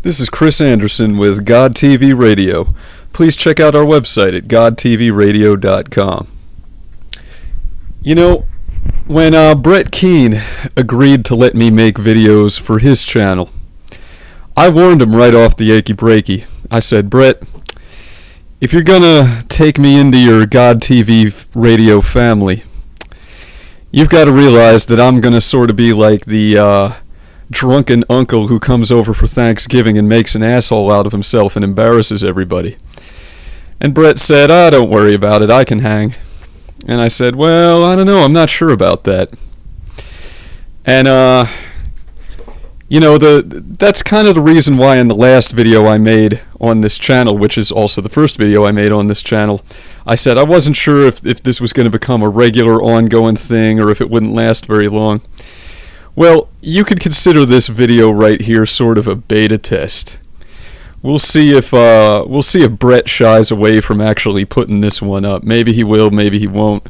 This is Chris Anderson with God TV Radio. Please check out our website at godtvradio.com. You know, when Brett Keane agreed to let me make videos for his channel, I warned him right off the achy breaky. I said, Brett, if you're gonna take me into your God TV Radio family, you've got to realize that I'm gonna sort of be like the drunken uncle who comes over for Thanksgiving and makes an asshole out of himself and embarrasses everybody. And Brett said, don't worry about it, I can hang. And I said, well, I don't know, I'm not sure about that. And, that's kind of the reason why in the last video I made on this channel, which is also the first video I made on this channel, I said I wasn't sure if this was going to become a regular ongoing thing or if it wouldn't last very long. Well, you could consider this video right here sort of a beta test. We'll see if Brett shies away from actually putting this one up. Maybe he will, maybe he won't.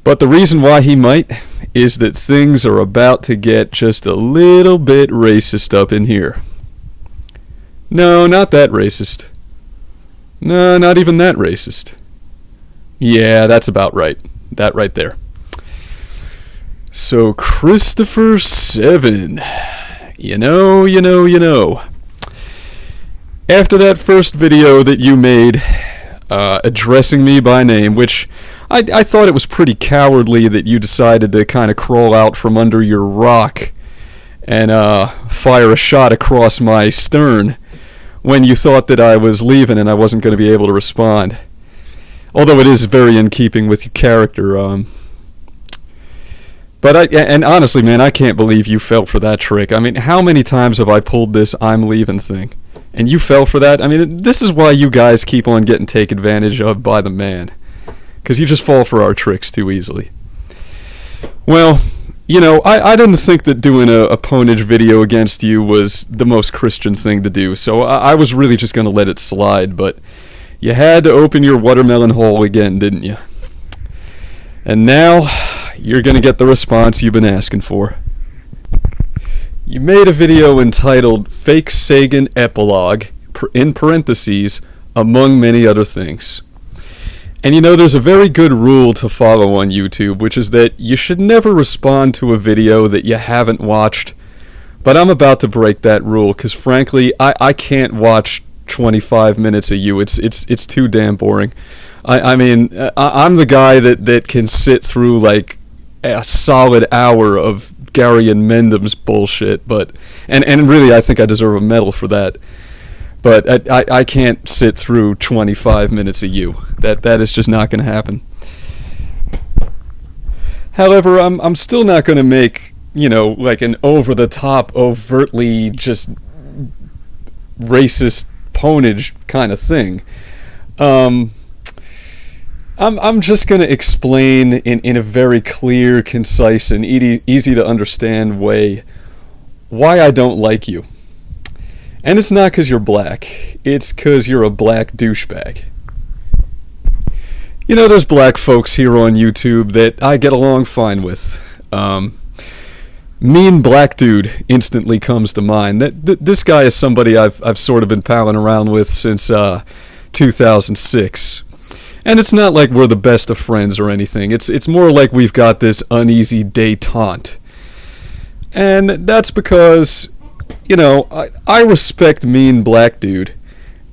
But the reason why he might is that things are about to get just a little bit racist up in here. No, not that racist. No, not even that racist. Yeah, that's about right. That right there. So, Cristofer7, you know. After that first video that you made addressing me by name, which I thought it was pretty cowardly that you decided to kind of crawl out from under your rock and fire a shot across my stern when you thought that I was leaving and I wasn't going to be able to respond. Although it is very in keeping with your character. But honestly, man, I can't believe you fell for that trick. I mean, how many times have I pulled this I'm leaving thing? And you fell for that? I mean, this is why you guys keep on getting taken advantage of by the man. Because you just fall for our tricks too easily. Well, you know, I didn't think that doing a ponage video against you was the most Christian thing to do, so I was really just going to let it slide, but you had to open your watermelon hole again, didn't you? And now, you're going to get the response you've been asking for. You made a video entitled Fakesagan Epilogue, in parentheses, among many other things. And you know, there's a very good rule to follow on YouTube, which is that you should never respond to a video that you haven't watched. But I'm about to break that rule, because frankly, I can't watch 25 minutes of you. It's too damn boring. I mean, I'm the guy that can sit through like a solid hour of Gary and Mendham's bullshit, and really I think I deserve a medal for that. But I can't sit through 25 minutes of you. That is just not going to happen. However, I'm still not going to make, you know, like an over-the-top, overtly just racist ponage kind of thing. I'm just going to explain in a very clear, concise, and easy to understand way why I don't like you. And it's not because you're black. It's because you're a black douchebag. You know, there's black folks here on YouTube that I get along fine with. Mean Black Dude instantly comes to mind. This guy is somebody I've sort of been palling around with since 2006. And it's not like we're the best of friends or anything. It's more like we've got this uneasy détente. And that's because, you know, I respect Mean Black Dude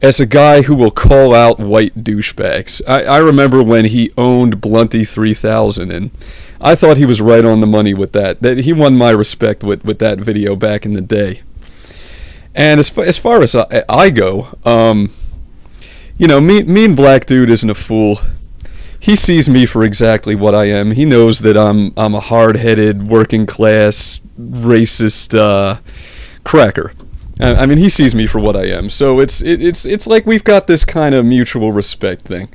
as a guy who will call out white douchebags. I remember when he owned Blunty 3000, and I thought he was right on the money with that. He won my respect with that video back in the day. And as far as I go, you know, Mean Black Dude isn't a fool. He sees me for exactly what I am. He knows that I'm a hard-headed, working-class, racist cracker. I mean, he sees me for what I am. So it's like we've got this kind of mutual respect thing.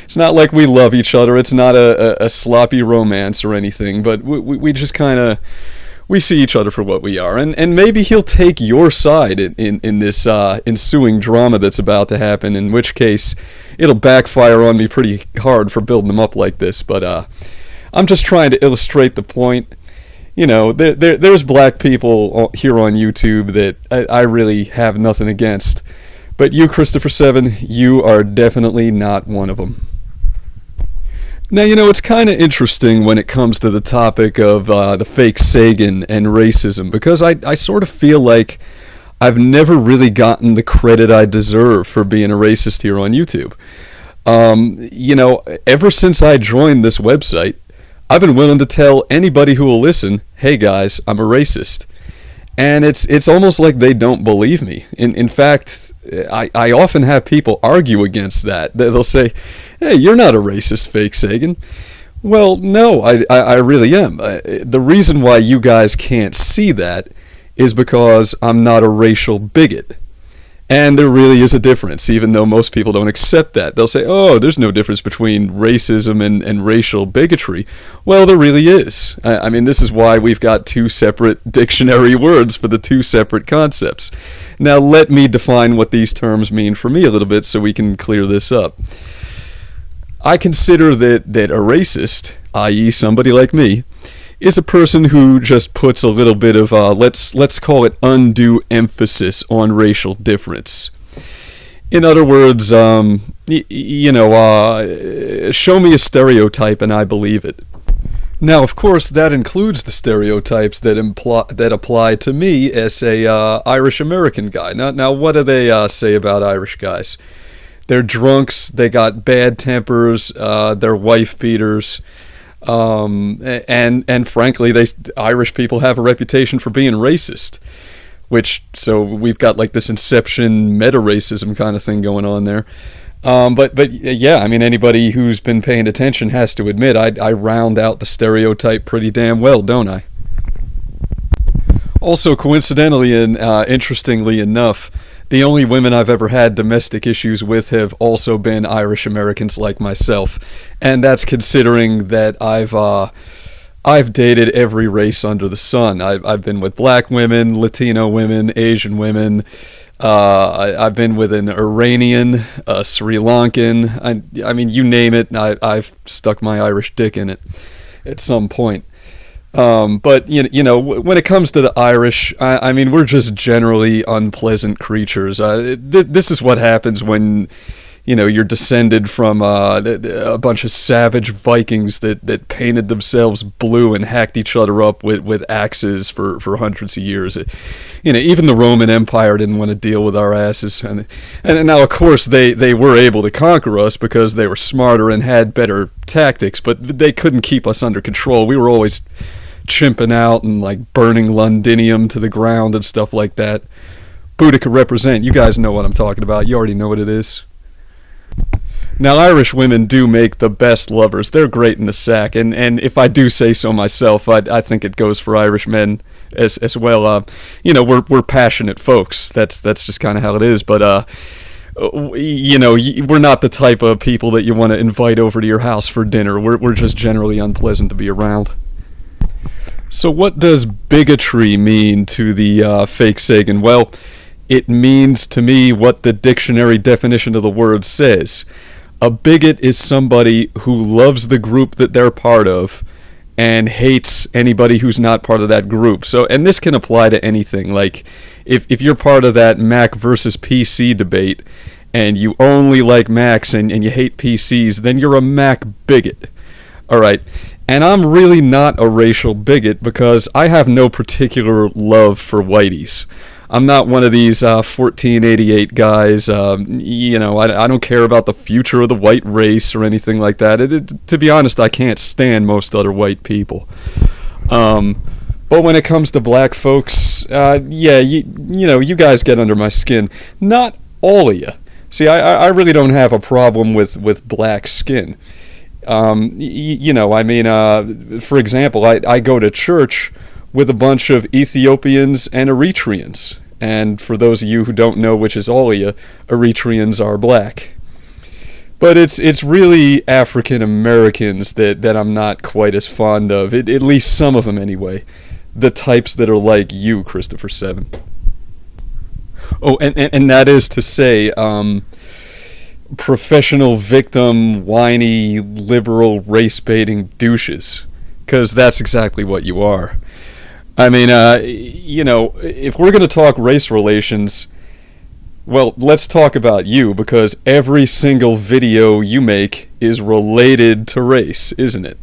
It's not like we love each other. It's not a sloppy romance or anything. But we just kind of we see each other for what we are, and maybe he'll take your side in this ensuing drama that's about to happen, in which case it'll backfire on me pretty hard for building them up like this, but I'm just trying to illustrate the point. there's black people here on YouTube that I really have nothing against. But you, Cristofer7, you are definitely not one of them. Now, it's kind of interesting when it comes to the topic of the Fakesagan and racism, because I sort of feel like I've never really gotten the credit I deserve for being a racist here on YouTube. Ever since I joined this website, I've been willing to tell anybody who will listen, hey guys, I'm a racist. And it's almost like they don't believe me. In fact, I often have people argue against that. They'll say, hey, you're not a racist, Fakesagan. Well, no, I really am. The reason why you guys can't see that is because I'm not a racial bigot. And there really is a difference, even though most people don't accept that. They'll say, oh, there's no difference between racism and racial bigotry. Well, there really is. I mean, this is why we've got two separate dictionary words for the two separate concepts. Now, let me define what these terms mean for me a little bit so we can clear this up. I consider that a racist, i.e. somebody like me, is a person who just puts a little bit of, let's call it undue emphasis on racial difference. In other words, show me a stereotype and I believe it. Now, of course, that includes the stereotypes that apply to me as a Irish American guy. Now, what do they say about Irish guys? They're drunks, they got bad tempers, they're wife beaters. And frankly, Irish people have a reputation for being racist, so we've got like this inception meta-racism kind of thing going on there. But yeah, I mean, anybody who's been paying attention has to admit I round out the stereotype pretty damn well, don't I? Also, coincidentally and interestingly enough, the only women I've ever had domestic issues with have also been Irish Americans like myself, and that's considering that I've dated every race under the sun. I've been with black women, Latino women, Asian women. I've been with an Iranian, a Sri Lankan. I mean, you name it. I've stuck my Irish dick in it at some point. But when it comes to the Irish, I mean, we're just generally unpleasant creatures. This is what happens when you're descended from a bunch of savage Vikings that painted themselves blue and hacked each other up with axes for hundreds of years. Even the Roman Empire didn't want to deal with our asses, and now of course they were able to conquer us because they were smarter and had better tactics, but they couldn't keep us under control. We were always chimping out and like burning Londinium to the ground and stuff like that. Boudica represent. You guys know what I'm talking about. You already know what it is. Now, Irish women do make the best lovers. They're great in the sack, and if I do say so myself, I think it goes for Irish men as well. We're passionate folks. That's just kind of how it is. But we're not the type of people that you want to invite over to your house for dinner. We're just generally unpleasant to be around. So what does bigotry mean to the Fakesagan? Well, it means to me what the dictionary definition of the word says. A bigot is somebody who loves the group that they're part of and hates anybody who's not part of that group. So, and this can apply to anything. Like, if you're part of that Mac versus PC debate and you only like Macs and you hate PCs, then you're a Mac bigot. All right. And I'm really not a racial bigot because I have no particular love for whiteys. I'm not one of these 1488 guys. I don't care about the future of the white race or anything like that. To be honest, I can't stand most other white people. But when it comes to black folks, you guys get under my skin. Not all of you. See, I really don't have a problem with black skin. For example, I go to church with a bunch of Ethiopians and Eritreans. And for those of you who don't know, which is all of you, Eritreans are black. But it's really African Americans that I'm not quite as fond of, at least some of them anyway. The types that are like you, Cristofer7. Oh, and that is to say, professional victim, whiny, liberal, race-baiting douches. Because that's exactly what you are. I mean, you know, if we're going to talk race relations, well, let's talk about you, because every single video you make is related to race, isn't it?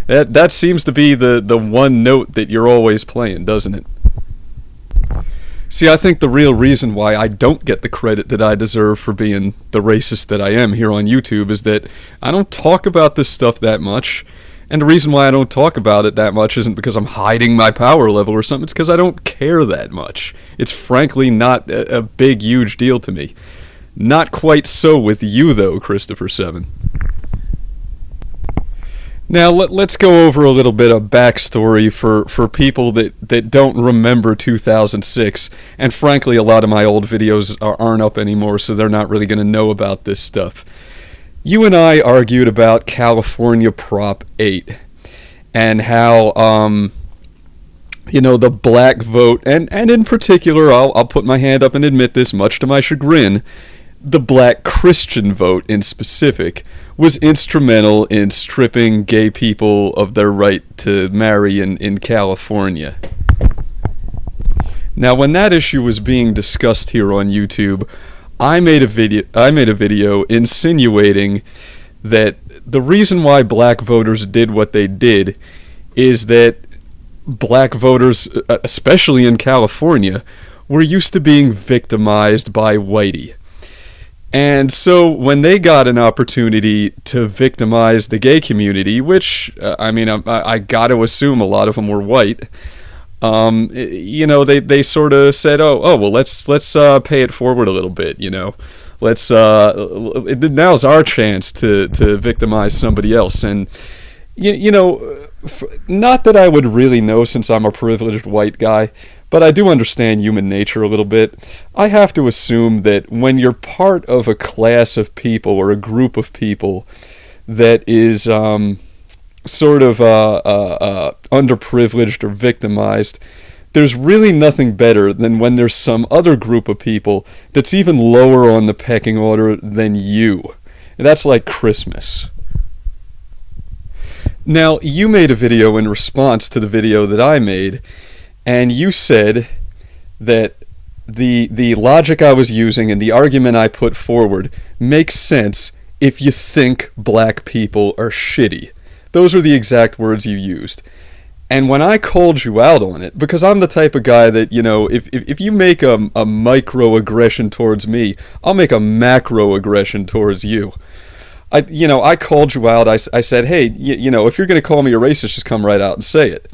That seems to be the one note that you're always playing, doesn't it? See, I think the real reason why I don't get the credit that I deserve for being the racist that I am here on YouTube is that I don't talk about this stuff that much. And the reason why I don't talk about it that much isn't because I'm hiding my power level or something. It's because I don't care that much. It's frankly not a big, huge deal to me. Not quite so with you, though, Cristofer7. Now, let's go over a little bit of backstory for people that don't remember 2006. And frankly, a lot of my old videos aren't up anymore, so they're not really going to know about this stuff. You and I argued about California Prop 8 and how, you know, the black vote, and in particular, I'll put my hand up and admit this, much to my chagrin, the black Christian vote in specific was instrumental in stripping gay people of their right to marry in California. Now, when that issue was being discussed here on YouTube, I made a video insinuating that the reason why black voters did what they did is that black voters, especially in California, were used to being victimized by whitey. And so when they got an opportunity to victimize the gay community, which, I mean, I got to assume a lot of them were white, you know, they sort of said, oh, well, let's pay it forward a little bit, you know. Now's our chance to victimize somebody else. And, you know, not that I would really know since I'm a privileged white guy, but I do understand human nature a little bit. I have to assume that when you're part of a class of people or a group of people that is sort of underprivileged or victimized, there's really nothing better than when there's some other group of people that's even lower on the pecking order than you. And that's like Christmas. Now, you made a video in response to the video that I made, and you said that the logic I was using and the argument I put forward makes sense if you think black people are shitty. Those are the exact words you used. And when I called you out on it, because I'm the type of guy that, you know, if you make a microaggression towards me, I'll make a macroaggression towards you. I called you out. I said, hey, you know, if you're going to call me a racist, just come right out and say it.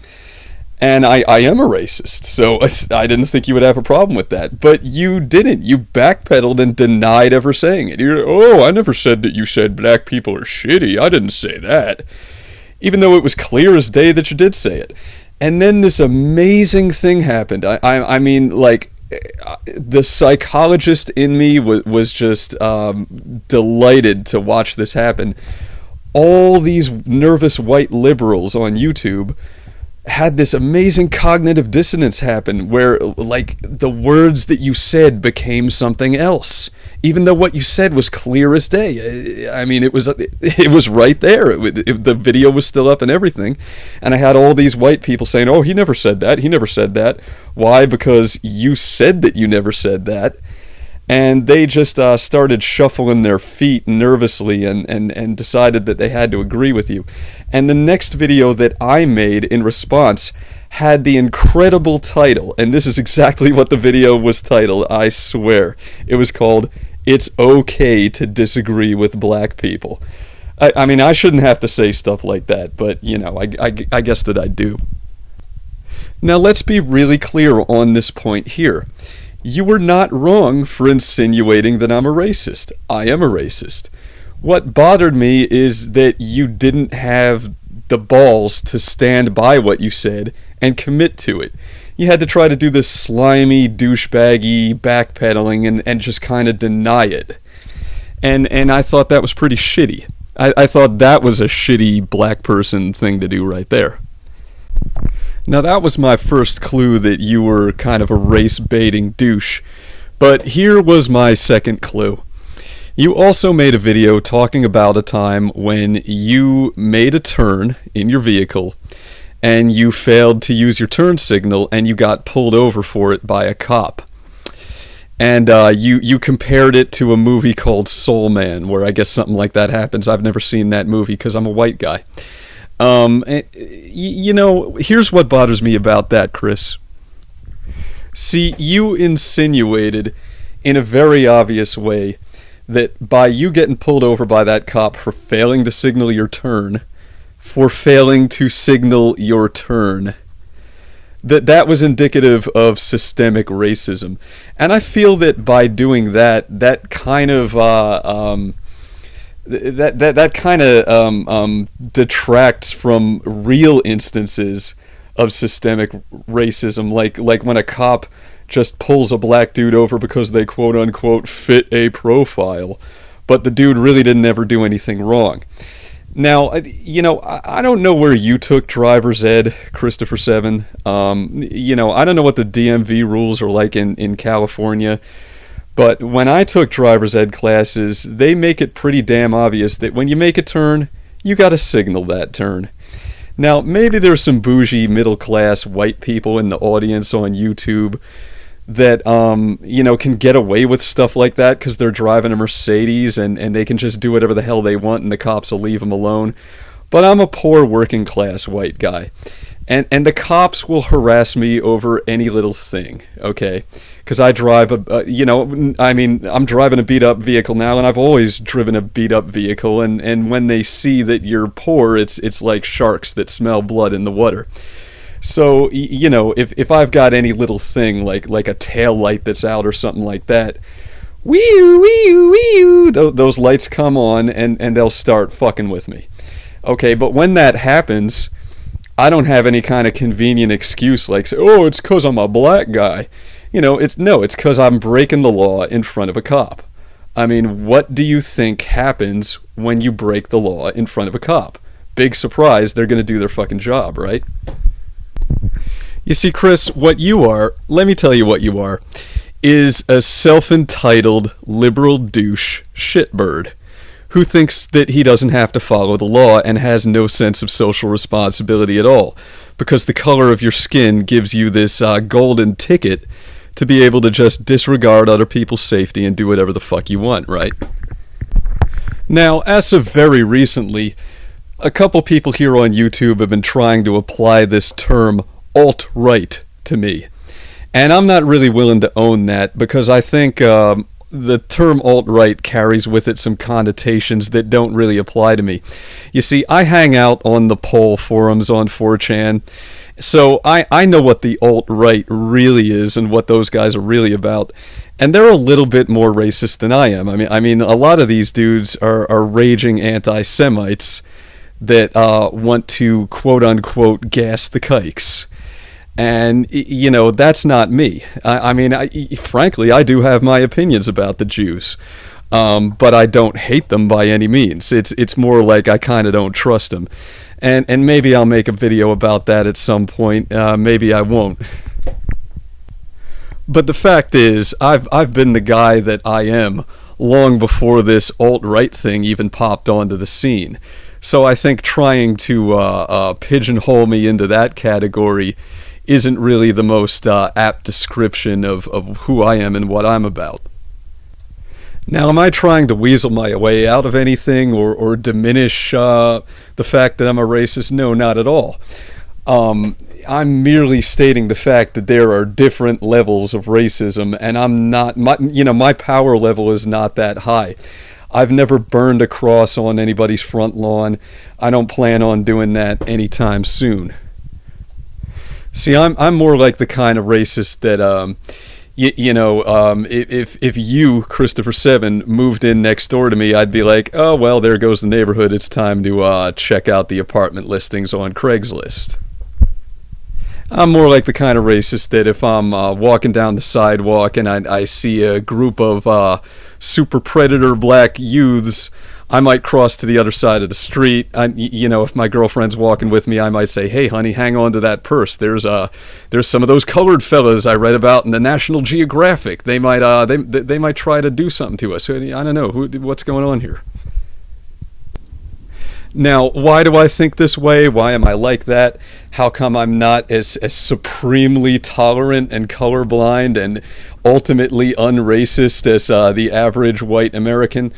And I am a racist, so I didn't think you would have a problem with that. But you didn't. You backpedaled and denied ever saying it. You're, oh, I never said that you said black people are shitty. I didn't say that. Even though it was clear as day that you did say it. And then this amazing thing happened. I mean, like, the psychologist in me was just delighted to watch this happen. All these nervous white liberals on YouTube had this amazing cognitive dissonance happen where, like, the words that you said became something else, even though what you said was clear as day. I mean, it was right there. The video was still up and everything, and I had all these white people saying, oh, he never said that, he never said that. Why? Because you said that you never said that. And they just started shuffling their feet nervously and decided that they had to agree with you. And the next video that I made in response had the incredible title, and this is exactly what the video was titled, I swear. It was called, It's Okay to Disagree with Black People. I mean, I shouldn't have to say stuff like that, but, you know, I guess that I do. Now, let's be really clear on this point here. You were not wrong for insinuating that I'm a racist. I am a racist. What bothered me is that you didn't have the balls to stand by what you said and commit to it. You had to try to do this slimy, douchebaggy backpedaling and just kind of deny it. And I thought that was pretty shitty. I thought that was a shitty black person thing to do right there. Now, that was my first clue that you were kind of a race-baiting douche, but here was my second clue. You also made a video talking about a time when you made a turn in your vehicle and you failed to use your turn signal, and you got pulled over for it by a cop. And you compared it to a movie called Soul Man, where I guess something like that happens. I've never seen that movie because I'm a white guy. Here's what bothers me about that, Chris. See, you insinuated in a very obvious way that by you getting pulled over by that cop for failing to signal your turn, that was indicative of systemic racism. And I feel that by doing that, that kind of detracts from real instances of systemic racism, like when a cop just pulls a black dude over because they quote unquote fit a profile, but the dude really didn't ever do anything wrong. Now, I don't know where you took driver's ed, Cristofer7. I don't know what the DMV rules are like in California, but when I took driver's ed classes, they make it pretty damn obvious that when you make a turn, you gotta signal that turn. Now, maybe there's some bougie middle-class white people in the audience on YouTube that can get away with stuff like that because they're driving a Mercedes and they can just do whatever the hell they want and the cops will leave them alone. But I'm a poor working class white guy, and the cops will harass me over any little thing, okay? Because I drive I'm driving a beat up vehicle now, and I've always driven a beat up vehicle, and when they see that you're poor, it's like sharks that smell blood in the water. So, if I've got any little thing, like a tail light that's out or something like that, those lights come on and they'll start fucking with me. Okay, but when that happens, I don't have any kind of convenient excuse like, oh, it's because I'm a black guy. It's because I'm breaking the law in front of a cop. I mean, what do you think happens when you break the law in front of a cop? Big surprise, they're going to do their fucking job, right? You see, Chris, what you are, let me tell you what you are, is a self-entitled liberal douche shitbird who thinks that he doesn't have to follow the law and has no sense of social responsibility at all, because the color of your skin gives you this golden ticket to be able to just disregard other people's safety and do whatever the fuck you want, right? Now, as of very recently, a couple people here on YouTube have been trying to apply this term alt-right to me. And I'm not really willing to own that because I think the term alt-right carries with it some connotations that don't really apply to me. You see, I hang out on the poll forums on 4chan, so I know what the alt-right really is and what those guys are really about. And they're a little bit more racist than I am. I mean, a lot of these dudes are raging anti-Semites that want to quote-unquote gas the kikes. And, that's not me. Frankly, I do have my opinions about the Jews. But I don't hate them by any means. It's more like I kind of don't trust them. And maybe I'll make a video about that at some point. Maybe I won't. But the fact is, I've been the guy that I am long before this alt-right thing even popped onto the scene. So I think trying to pigeonhole me into that category isn't really the most apt description of who I am and what I'm about. Now, am I trying to weasel my way out of anything or diminish the fact that I'm a racist? No, not at all. I'm merely stating the fact that there are different levels of racism, and I'm not, my power level is not that high. I've never burned a cross on anybody's front lawn. I don't plan on doing that anytime soon. See, I'm more like the kind of racist that, if you, Cristofer7, moved in next door to me, I'd be like, oh, well, there goes the neighborhood. It's time to check out the apartment listings on Craigslist. I'm more like the kind of racist that if I'm walking down the sidewalk and I see a group of super predator black youths, I might cross to the other side of the street. If my girlfriend's walking with me, I might say, hey, honey, hang on to that purse. There's some of those colored fellas I read about in the National Geographic. They might they might try to do something to us. I don't know. What's going on here? Now, why do I think this way? Why am I like that? How come I'm not as supremely tolerant and colorblind and ultimately unracist as the average white American?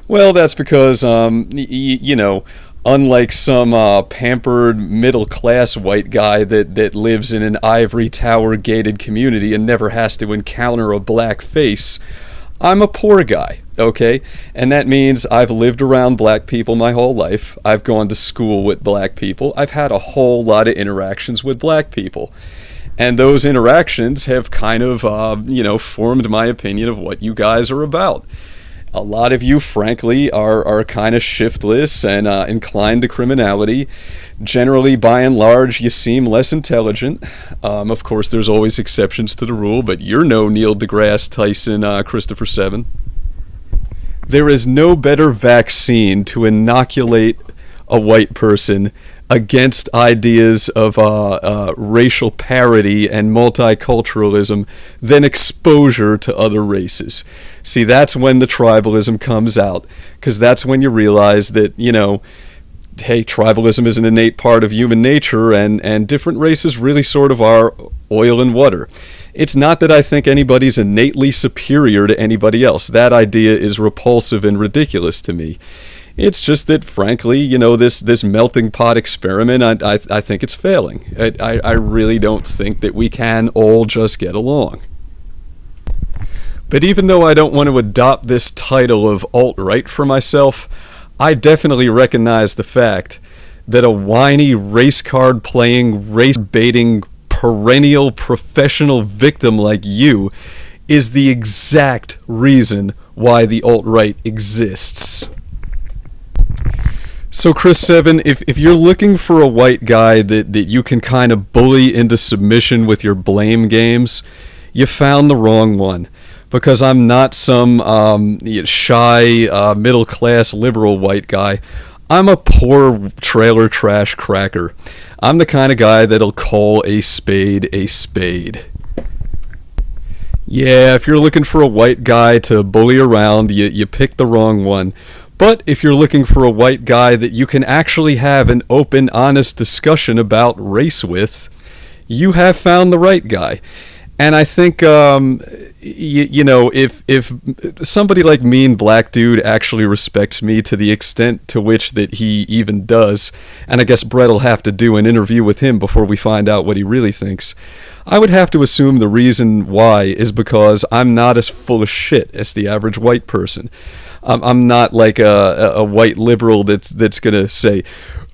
Well, that's because, you know, unlike some pampered middle-class white guy that lives in an ivory tower gated community and never has to encounter a black face, I'm a poor guy, okay? And that means I've lived around black people my whole life. I've gone to school with black people. I've had a whole lot of interactions with black people. And those interactions have kind of, you know, formed my opinion of what you guys are about. A lot of you, frankly, are kind of shiftless and inclined to criminality. Generally, by and large, you seem less intelligent. Of course, there's always exceptions to the rule, but you're no Neil deGrasse Tyson, Cristofer7. There is no better vaccine to inoculate a white person against ideas of racial parity and multiculturalism than exposure to other races. See, that's when the tribalism comes out, because that's when you realize that, you know, hey, tribalism is an innate part of human nature, and different races really sort of are oil and water. It's not that I think anybody's innately superior to anybody else. That idea is repulsive and ridiculous to me. It's just that, frankly, you know, this melting pot experiment, I think it's failing. I really don't think that we can all just get along. But even though I don't want to adopt this title of alt-right for myself, I definitely recognize the fact that a whiny, race card playing, race baiting, perennial professional victim like you is the exact reason why the alt-right exists. So Chris7, if you're looking for a white guy that you can kind of bully into submission with your blame games, you found the wrong one. Because I'm not some shy, middle-class, liberal white guy. I'm a poor trailer trash cracker. I'm the kind of guy that'll call a spade a spade. Yeah, if you're looking for a white guy to bully around, you picked the wrong one. But if you're looking for a white guy that you can actually have an open, honest discussion about race with, you have found the right guy. And I think, you know, if somebody like Mean Black Dude actually respects me to the extent to which that he even does, and I guess Brett will have to do an interview with him before we find out what he really thinks, I would have to assume the reason why is because I'm not as full of shit as the average white person. I'm not like a white liberal that's gonna say,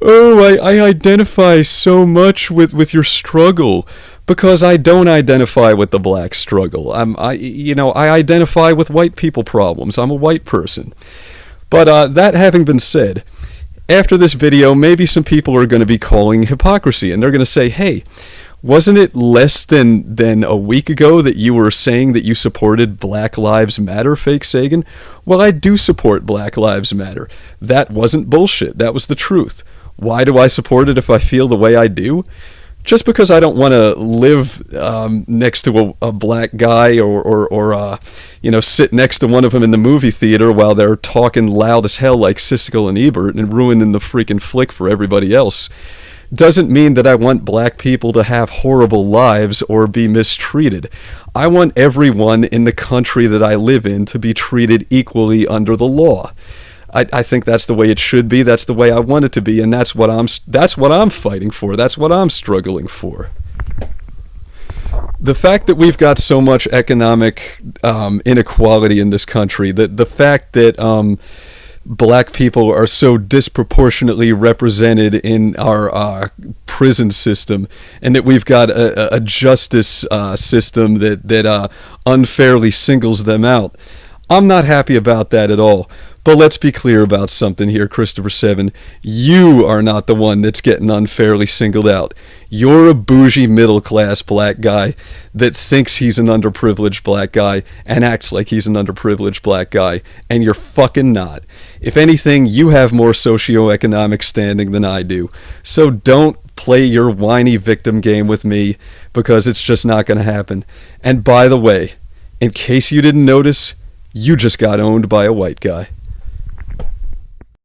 oh, I identify so much with your struggle, because I don't identify with the black struggle. I identify with white people problems. I'm a white person. But that having been said, after this video, maybe some people are going to be calling hypocrisy, and they're going to say, hey, wasn't it less than a week ago that you were saying that you supported Black Lives Matter, Fakesagan? Well, I do support Black Lives Matter. That wasn't bullshit. That was the truth. Why do I support it if I feel the way I do? Just because I don't want to live next to a black guy or sit next to one of them in the movie theater while they're talking loud as hell like Siskel and Ebert and ruining the freaking flick for everybody else, doesn't mean that I want black people to have horrible lives or be mistreated. I want everyone in the country that I live in to be treated equally under the law. I think that's the way it should be. That's the way I want it to be, and that's what I'm fighting for. That's what I'm struggling for. The fact that we've got so much economic inequality in this country, the fact that black people are so disproportionately represented in our prison system, and that we've got a justice system that unfairly singles them out, I'm not happy about that at all. But let's be clear about something here, Cristofer7. You are not the one that's getting unfairly singled out. You're a bougie middle-class black guy that thinks he's an underprivileged black guy and acts like he's an underprivileged black guy, and you're fucking not. If anything, you have more socioeconomic standing than I do. So don't play your whiny victim game with me, because it's just not going to happen. And by the way, in case you didn't notice, you just got owned by a white guy.